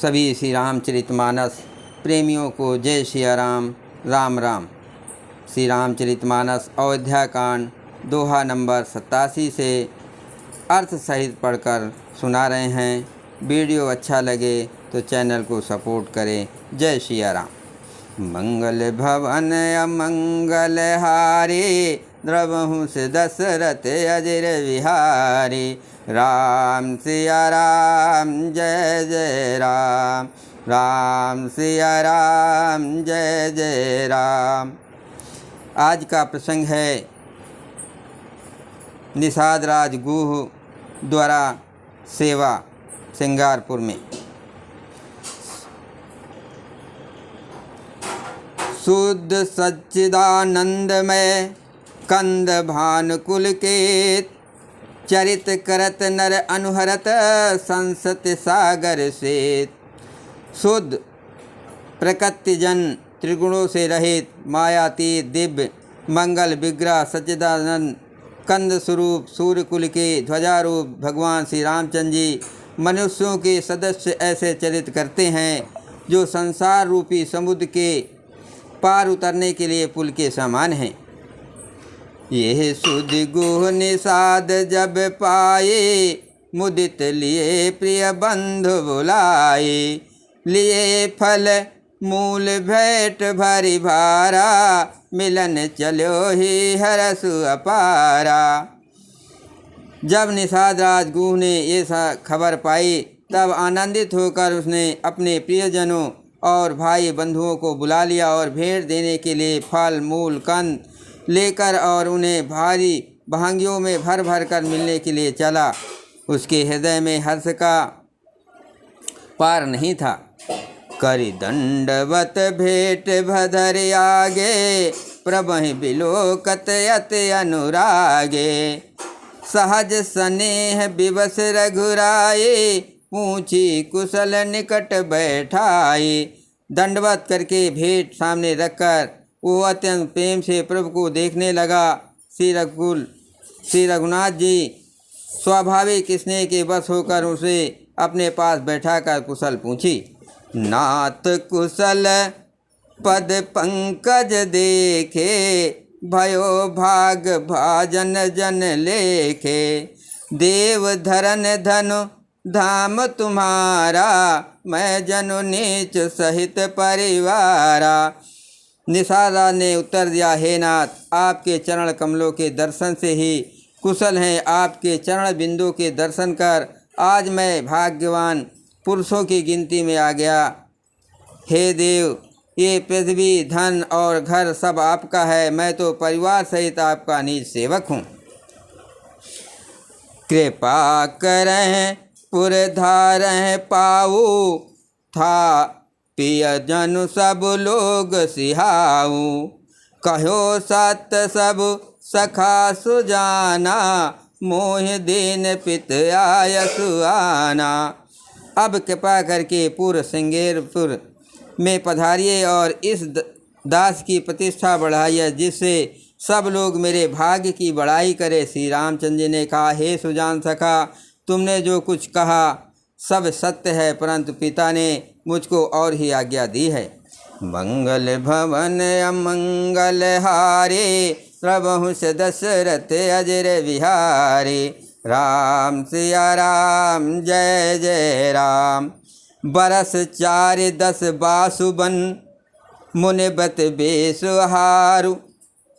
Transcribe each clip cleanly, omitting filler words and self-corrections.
सभी श्री रामचरितमानस प्रेमियों को जय सिया राम, राम राम। श्री रामचरितमानस अयोध्या कांड दोहा नंबर 87 से अर्थ सहित पढ़कर सुना रहे हैं। वीडियो अच्छा लगे तो चैनल को सपोर्ट करें। जय सिया राम। मंगल भवन अमंगल हारी, द्रवहु से दशरथ अजर विहारी। राम सिया राम जय जय राम, राम सिया राम जय जय राम। आज का प्रसंग है निषाद राज गुह द्वारा सेवा सिंगारपुर में। शुद्ध सच्चिदानंदमय कंद भानुकुल के, चरित करत नर अनुहरत संसत सागर से। शुद्ध प्रकृतिजन त्रिगुणों से रहित मायातीत दिव्य मंगल विग्रह सच्चिदानंद कंद स्वरूप सूर्यकुल के ध्वजारूप भगवान श्री रामचंद्र जी मनुष्यों के सदस्य ऐसे चरित करते हैं जो संसार रूपी समुद्र के पार उतरने के लिए पुल के समान हैं। यह सुध गुह निषाद जब पाए, मुदित लिए प्रिय बंधु बुलाए। लिए फल मूल भेंट भरी भारा, मिलन चलो ही हरसु अपारा। जब निषाद राज गुह ने ये खबर पाई तब आनंदित होकर उसने अपने प्रियजनों और भाई बंधुओं को बुला लिया और भेंट देने के लिए फल मूल कंद लेकर और उन्हें भारी भांगियों में भर भर कर मिलने के लिए चला। उसके हृदय में हर्ष का पार नहीं था। करि दंडवत भेंट भदर आगे, प्रभहि बिलोकत अति अनुरागे। सहज स्नेह विवश रघुराए, पूछी कुशल निकट बैठाए। दंडवत करके भेंट सामने रखकर वो अत्यंत प्रेम से प्रभु को देखने लगा। श्री रघुनाथ जी स्वाभाविक स्नेह के वश होकर उसे अपने पास बैठाकर कुशल पूछी। नाथ कुशल पद पंकज देखे, भयो भाग भाजन जन लेखे। देव धरन धनु धाम तुम्हारा, मैं जनु नीच सहित परिवारा। निषाद ने उत्तर दिया, हे नाथ, आपके चरण कमलों के दर्शन से ही कुशल हैं। आपके चरण बिंदु के दर्शन कर आज मैं भाग्यवान पुरुषों की गिनती में आ गया। हे देव, ये पृथ्वी धन और घर सब आपका है, मैं तो परिवार सहित आपका निज सेवक हूँ। कृपा करें पुर धारें पाऊ, था पियजन सब लोग सिहाऊ। कहो सत सब सखा सुजाना, मोह दीन पित आयसु आना। अब कृपा करके पूर्व सिंगारपुर में पधारिए और इस दास की प्रतिष्ठा बढ़ाइए जिससे सब लोग मेरे भाग्य की बड़ाई करे। श्री रामचंद्र जी ने कहा, हे सुजान सखा, तुमने जो कुछ कहा सब सत्य है, परंतु पिता ने मुझको और ही आज्ञा दी है। मंगल भवन अमंगल हारे, प्रभु से दशरथ अजर विहारी। राम सिया राम जय जय राम। बरस 4-10 बासुबन, मुनिबत बेसुहारु।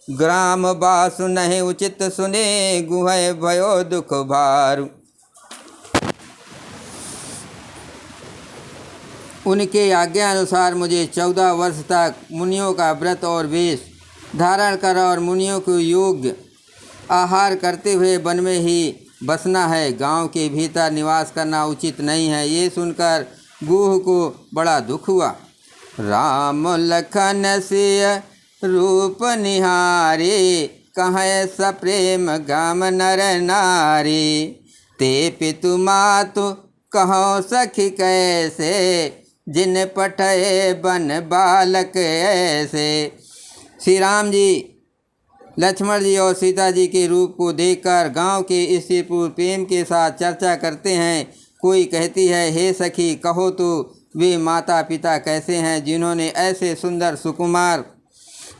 ग्राम बासु नहीं उचित सुने, गुह भयो दुख भारु। उनके आज्ञा अनुसार मुझे 14 वर्ष तक मुनियों का व्रत और वेश धारण कर और मुनियों को योग्य आहार करते हुए वन में ही बसना है। गांव के भीतर निवास करना उचित नहीं है। ये सुनकर गुह को बड़ा दुख हुआ। राम लखन सिय रूप निहारे, कहे सप्रेम गाम नर नारी। ते पितु मातु कहो सखी कैसे, जिन पठे बन बालक ऐसे। श्री राम जी लक्ष्मण जी और सीता जी के रूप को देखकर गांव के स्त्री पुरुष प्रेम के साथ चर्चा करते हैं। कोई कहती है, हे सखी, कहो तो वे माता पिता कैसे हैं जिन्होंने ऐसे सुंदर सुकुमार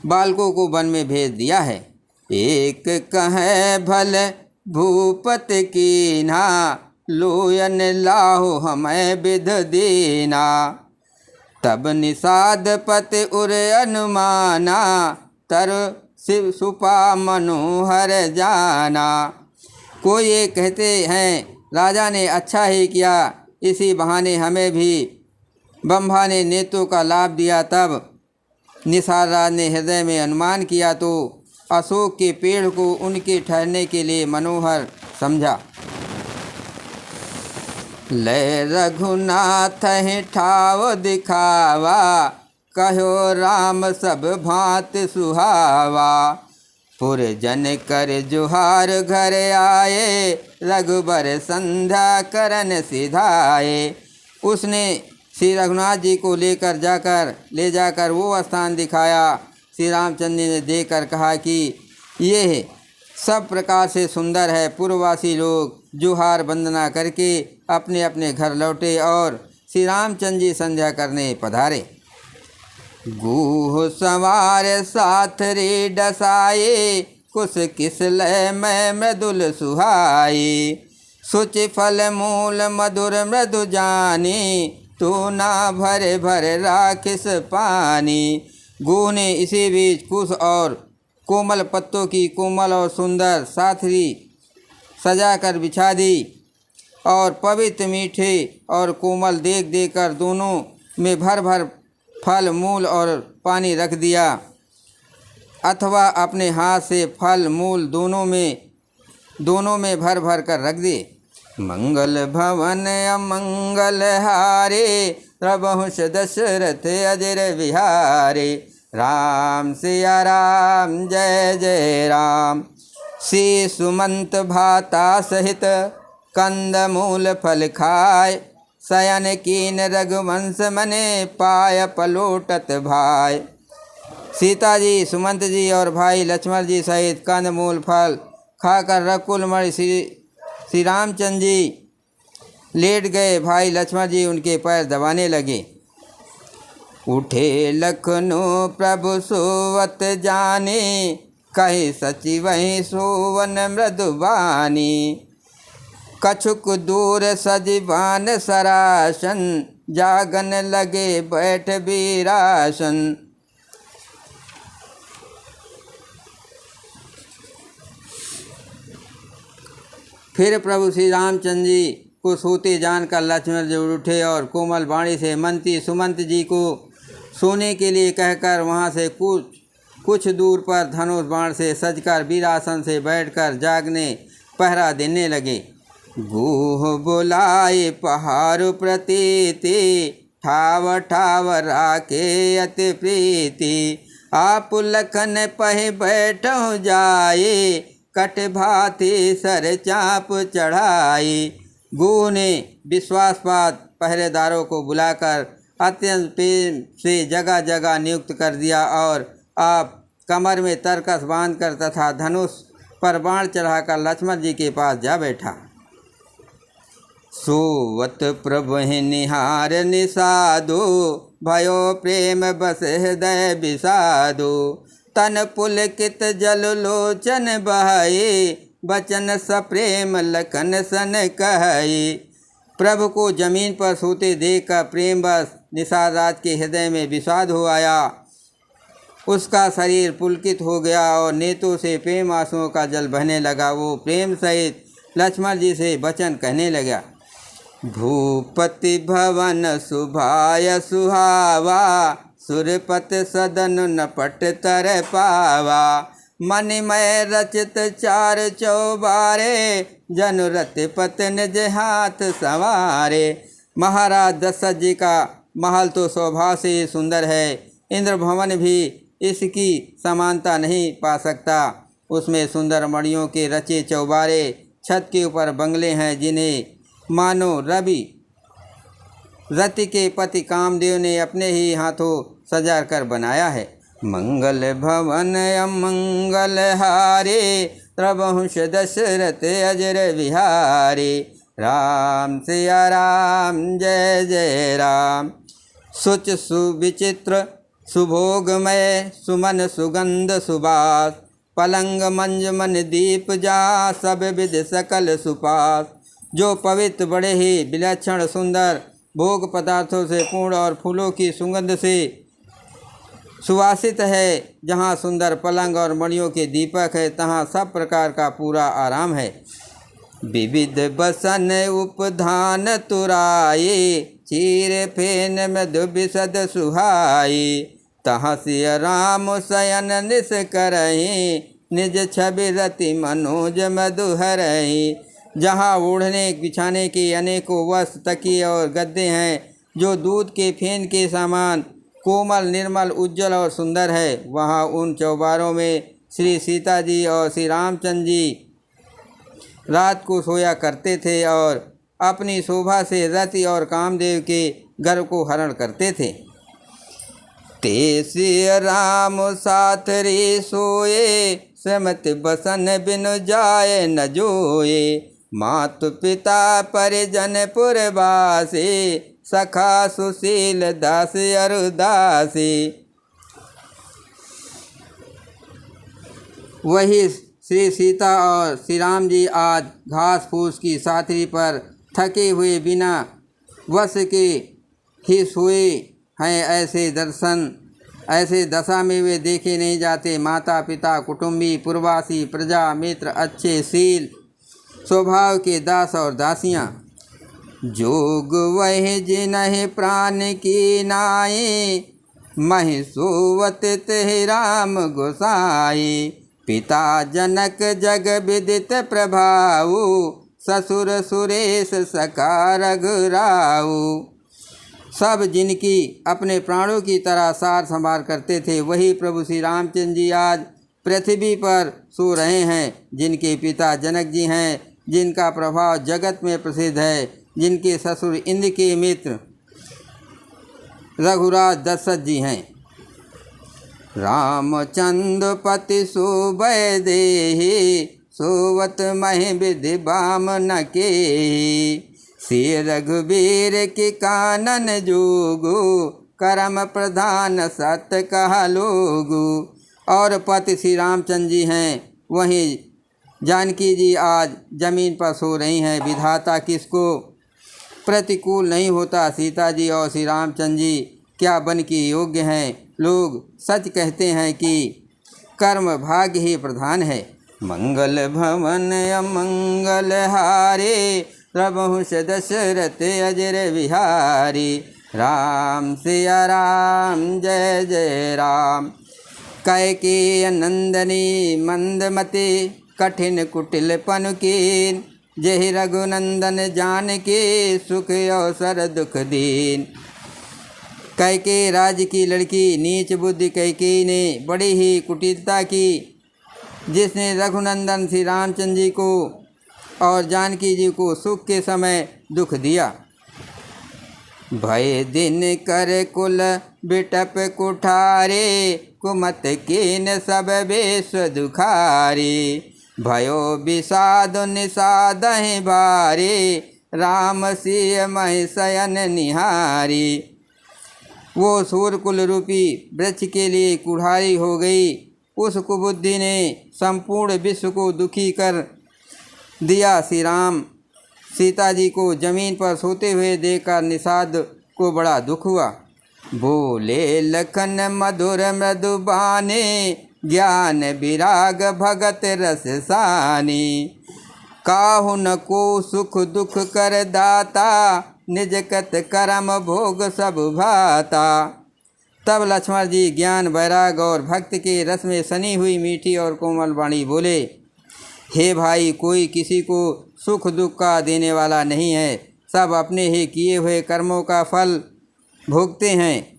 बालकों को वन में भेज दिया है। एक कहे भल भूपत कीन्हा, लोयन लाहो हमें विध दीना। तब निषाद पति उर अनुमाना, तर शिव सुपा मनोहर जाना। कोई ये कहते हैं राजा ने अच्छा ही किया, इसी बहाने हमें भी ब्रह्मा ने नेत्रों का लाभ दिया। तब निषाद राज ने हृदय में अनुमान किया तो अशोक के पेड़ को उनके ठहरने के लिए मनोहर समझा। ले रघुनाथ है ठाव दिखावा, कहो राम सब भांत सुहावा। पुरजन कर जुहार घर आए, रघुबर संध्या करन सिधाए। उसने श्री रघुनाथ जी को ले जाकर वो स्थान दिखाया। श्री रामचंद्र जी ने देखकर कहा कि ये सब प्रकार से सुंदर है। पूर्ववासी लोग जुहार वंदना करके अपने अपने घर लौटे और श्री रामचंद्र जी संध्या करने पधारे। गूह सवार साथ रे डसाए, कुश किस लय में मृदुल सुहाई। सुच फल मूल मधुर मृदु जानी, तू ना भरे भरे राखिस पानी। गूह ने इसी बीच कुश और कोमल पत्तों की कोमल और सुंदर साथरी सजा कर बिछा दी और पवित्र मीठे और कोमल देख देकर दोनों में भर भर फल मूल और पानी रख दिया, अथवा अपने हाथ से फल मूल दोनों में भर भर कर रख दे। मंगल भवन अमंगल हारे, प्रभुष दशरथ अजर विहारे। राम सिया राम जय जय राम। श्री सुमंत भाता सहित कंद मूल फल खाय, शयन कीन रघुवंश मने पाय पलोटत भाई। सीता जी, सुमंत जी और भाई लक्ष्मण जी सहित कंद मूल फल खाकर रकुलमणि श्री रामचंद्र जी लेट गए। भाई लक्ष्मण जी उनके पैर दबाने लगे। उठे लखनऊ प्रभु सोवत जाने, कहे सची वही सोवन मृदुबानी। कछुक दूर सजीवान सरासन, जागन लगे बैठ बीरासन। फिर प्रभु श्री रामचंद्र जी को सोते जानकर लक्ष्मण जी उठे और कोमल वाणी से मंत्री सुमंत जी को सोने के लिए कहकर वहाँ से कुछ दूर पर धनुष बाण से सजकर वीरासन से बैठकर जागने पहरा देने लगे। गूह बुलाए पहाड़ प्रतीति, ठाव ठाव राखे अति प्रीति। आप लखन पह बैठो जाए, कट भाती सर चाप चढ़ाई। गूह ने विश्वासपात पहरेदारों को बुलाकर अत्यंत प्रेम से जगह जगह नियुक्त कर दिया और आप कमर में तरकस बांधकर तथा धनुष पर बाण चढ़ाकर लक्ष्मण जी के पास जा बैठा। सोवत प्रभु निहार निषादो, भयो प्रेम बस हृदय विषादो। तन पुलकित जल लोचन बहाए, बचन सप्रेम लखन सन कहाए। प्रभु को जमीन पर सोते देख कर प्रेम बस निषाद राज के हृदय में विषाद हो आया। उसका शरीर पुलकित हो गया और नेत्रों से प्रेम आंसुओं का जल बहने लगा। वो प्रेम सहित लक्ष्मण जी से वचन कहने लगा। भूपति भवन सुभाय सुहावा, सुरपत सदन नपट तर पावा। मणिमय रचित चार चौबारे, जनुरत पत निज हाथ संवारे। महाराज दशरथ जी का महल तो स्वभाव से सुंदर है, इंद्र भवन भी इसकी समानता नहीं पा सकता। उसमें सुंदर मणियों के रचे चौबारे, छत के ऊपर बंगले हैं जिन्हें मानो रति के पति कामदेव ने अपने ही हाथों सजा कर बनाया है। मंगल भवन अमंगल हारे, प्रभुष दशरथ अजर विहारे। राम सिया राम जय जय राम। सुच सुविचित्र सुभोगमय सुमन सुगंध सुबास, पलंग मंज मन दीप जा सब विध सकल सुपास। जो पवित्र बड़े ही विलक्षण सुंदर भोग पदार्थों से पूर्ण और फूलों की सुगंध से सुवासित है, जहाँ सुंदर पलंग और मणियों के दीपक है, तहाँ सब प्रकार का पूरा आराम है। विविध बसन उपधान तुराए, चीर फेन मधु बिसद सुहाई। तहाँ सिय राम शयन निस करहीं, निज छवि रति मनोज मधु हरहीं। जहाँ ओढ़ने बिछाने के अनेकों वस्त्र तकिए और गद्दे हैं, जो दूध के फेन के समान कोमल निर्मल उज्जवल और सुंदर है, वहाँ उन चौबारों में श्री सीता जी और श्री रामचंद्र जी रात को सोया करते थे और अपनी शोभा से रति और कामदेव के गर्व को हरण करते थे। ते श्री राम साथ रे सोए, समत बसन बिन जाए न जोए। मातु पिता परिजन पुरवासे, सखा सुशील दास अरुदासी। वही श्री सीता और श्री राम जी आज घास फूस की साथरी पर थके हुए बिना वश के ही सोए हैं। ऐसे दशा में वे देखे नहीं जाते। माता पिता कुटुंबी पुरवासी प्रजा मित्र अच्छे शील स्वभाव के दास और दासियाँ। जोग वह जिन्ह प्राण की नाई, महि सोवत ते राम गोसाई। पिता जनक जग विदित प्रभाऊ, ससुर सुरेश सखा रघुराऊ। सब जिनकी अपने प्राणों की तरह सार संभाल करते थे, वही प्रभु श्री रामचंद्र जी आज पृथ्वी पर सो रहे हैं। जिनके पिता जनक जी हैं, जिनका प्रभाव जगत में प्रसिद्ध है, जिनके ससुर इंद्र के मित्र रघुराज दशरथ जी हैं। रामचंद्र पति सोबय देहि, सोवत महि विधि बाम न केहि। श्री रघुबीर के कानन जोगु, करम प्रधान सत कहा लोगु। और पति श्री रामचंद्र जी हैं, वहीं जानकी जी आज जमीन पर सो रही हैं। विधाता किसको प्रतिकूल नहीं होता। सीता जी और श्री रामचंद्र जी क्या बन के योग्य हैं। लोग सच कहते हैं कि कर्म भाग्य ही प्रधान है। मंगल भवन अमंगल हारे, प्रभु दशरथ अजर विहारी। राम सिया राम जय जय राम। कैकेयी नंदनी मंदमते, कठिन कुटिल पनुकीन। जहि रघुनंदन जान के, सुख अवसर दुख दीन। कैकेयी राज्य की लड़की नीच बुद्धि कैकेयी ने बड़ी ही कुटिलता की, जिसने रघुनंदन श्री रामचंद्र जी को और जानकी जी को सुख के समय दुख दिया। भय दिन कर कुल बिटप कुठारे, कुमत कीन सब बेश दुखारे। भयो विषाद निषाद भारे, राम सिय महि शयन निहारी। वो सूर्यकुल रूपी वृक्ष के लिए कुठारी हो गई। उस कुबुद्धि ने संपूर्ण विश्व को दुखी कर दिया। श्री राम सीता जी को जमीन पर सोते हुए देखकर निषाद को बड़ा दुख हुआ। बोले लखन मधुर मृदुबानी, ज्ञान विराग भगत रस सानी। काहु न को सुख दुख कर दाता, निज कत करम भोग सब भाता। तब लक्ष्मण जी ज्ञान वैराग और भक्त के रस में सनी हुई मीठी और कोमल वाणी बोले, हे भाई, कोई किसी को सुख दुख का देने वाला नहीं है। सब अपने ही किए हुए कर्मों का फल भोगते हैं।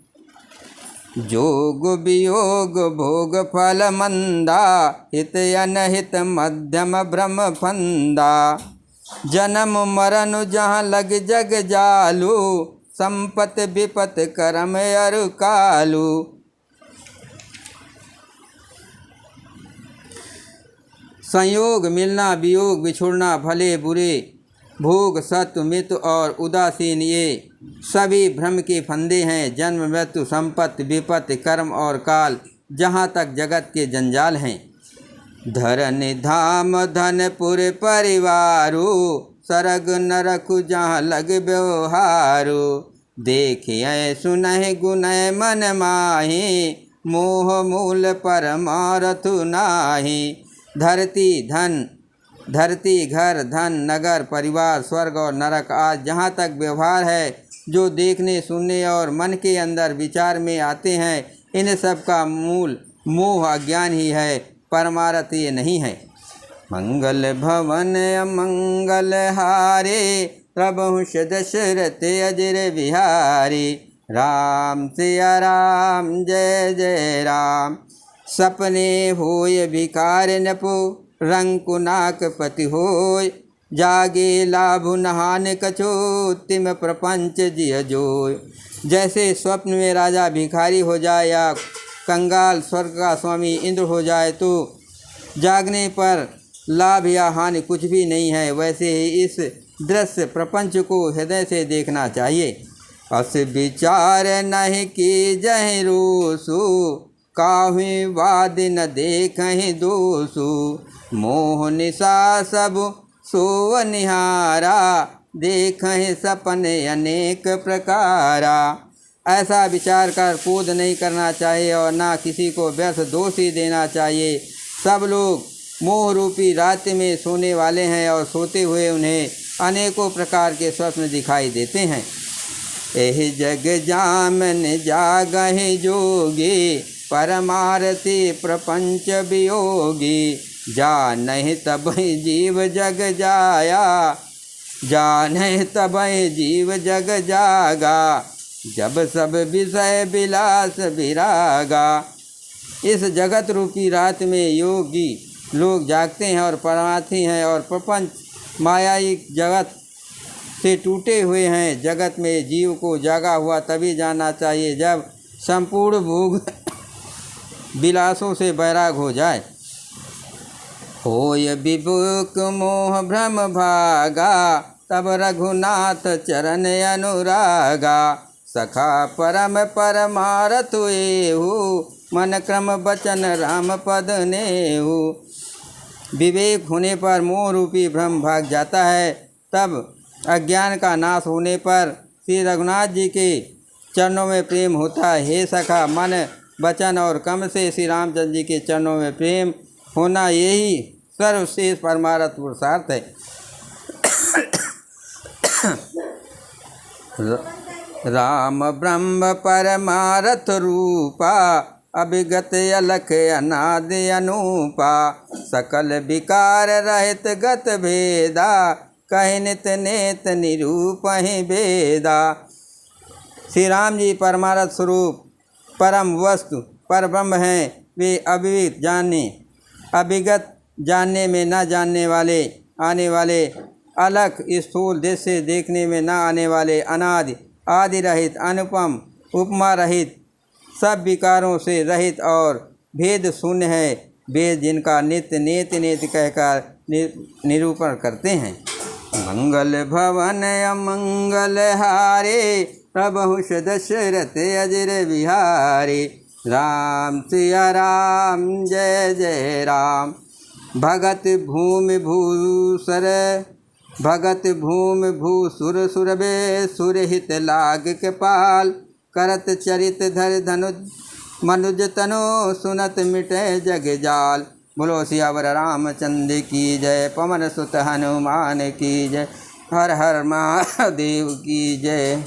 जोग वियोग भोग फल मंदा, हित अनहित मध्यम ब्रह्म फंदा। जन्म मरण जहाँ लग जग जालू, संपत विपत करम अरु कालू। संयोग मिलना वियोग बिछुड़ना भले बुरे भोग, सत्व, मित और उदासीन ये सभी भ्रम के फंदे हैं। जन्म, मृत्यु, संपत्ति, विपत्ति, कर्म और काल, जहाँ तक जगत के जंजाल हैं। धरन धाम धनपुर परिवारो, सरग नरकु जहाँ लग व्यवहारो। देखे सुनहि गुनय मन माही, मोह मूल परमारथु नाही। धरती घर, धन, नगर, परिवार, स्वर्ग और नरक आज जहाँ तक व्यवहार है, जो देखने, सुनने और मन के अंदर विचार में आते हैं, इन सब का मूल मोह अज्ञान ही है, परमार्थ ये नहीं है। मंगल भवन अमंगल हारे, प्रभु दशरथ अजर बिहारी। राम सिया राम, जय जय राम। सपने होय भिकार नपो, रंकु नाक पति होय। जागे लाभ नहान कछो, तिम प्रपंच जिय जोय। जैसे स्वप्न में राजा भिखारी हो जाए या कंगाल स्वर्ग का स्वामी इंद्र हो जाए, तो जागने पर लाभ या हानि कुछ भी नहीं है, वैसे ही इस दृश्य प्रपंच को हृदय से देखना चाहिए। अस विचार नहीं की जहि रोसु, काहुँ वाद न देखहि दोषु। मोह निशा सब सोव निहारा, देखहि सपने अनेक प्रकारा। ऐसा विचार कर क्रोध नहीं करना चाहिए और ना किसी को व्यर्थ दोष ही देना चाहिए। सब लोग मोह रूपी रात में सोने वाले हैं और सोते हुए उन्हें अनेकों प्रकार के स्वप्न दिखाई देते हैं। एहि जग जामन जागहि जोगी, परमारथी प्रपंच वियोगी। जानहि तबहि जीव जग जाया, जानहि तबहि जीव जग जागा। जब सब विषय विलास विरागा। इस जगत रूपी रात में योगी लोग जागते हैं और परमार्थी हैं और प्रपंच मायाई जगत से टूटे हुए हैं। जगत में जीव को जागा हुआ तभी जानना चाहिए जब संपूर्ण भोग विलासों से बैराग हो जाए। होय विमुख मोह भ्रम भागा, तब रघुनाथ चरण अनुरागा। सखा परम परमारथ एहु, मन क्रम बचन राम पद नेहु। विवेक होने पर मोह रूपी भ्रम भाग जाता है, तब अज्ञान का नाश होने पर श्री रघुनाथ जी के चरणों में प्रेम होता है। हे सखा, मन, वचन और कर्म से श्री रामचंद्र जी के चरणों में प्रेम होना यही सर्वश्रेष्ठ परमार्थ पुरुषार्थ है। राम ब्रह्म परमारथ रूपा, अभिगत अलख अनादि अनूपा। सकल विकार रहित गत भेदा, कहि नित नेत निरूपहि भेदा। श्री राम जी परमारथ स्वरूप परम वस्तु पर ब्रह्म हैं। वे अभिगत जानने, अभिगत जानने में न जानने वाले, आने वाले, अलख स्थूल दृश्य देखने में न आने वाले, अनादि आदि रहित, अनुपम उपमा रहित, सब विकारों से रहित और भेद शून्य है। वेद जिनका नित्य नेत नेत कहकर निरूपण करते हैं। मंगल भवन अमंगल हारे, प्रभु दशरथ अजर बिहारी। राम सिया राम, जय जय राम। भगत भूमि भूसर, भगत भूमि भूसुर सुरबे। सुरहित लाग के पाल, करत चरित धर धनुज मनुज तनो। सुनत मिटे जग जाल। बोलो सियावर रामचंद्र की जय। पवन सुत हनुमान की जय। हर हर महादेव की जय।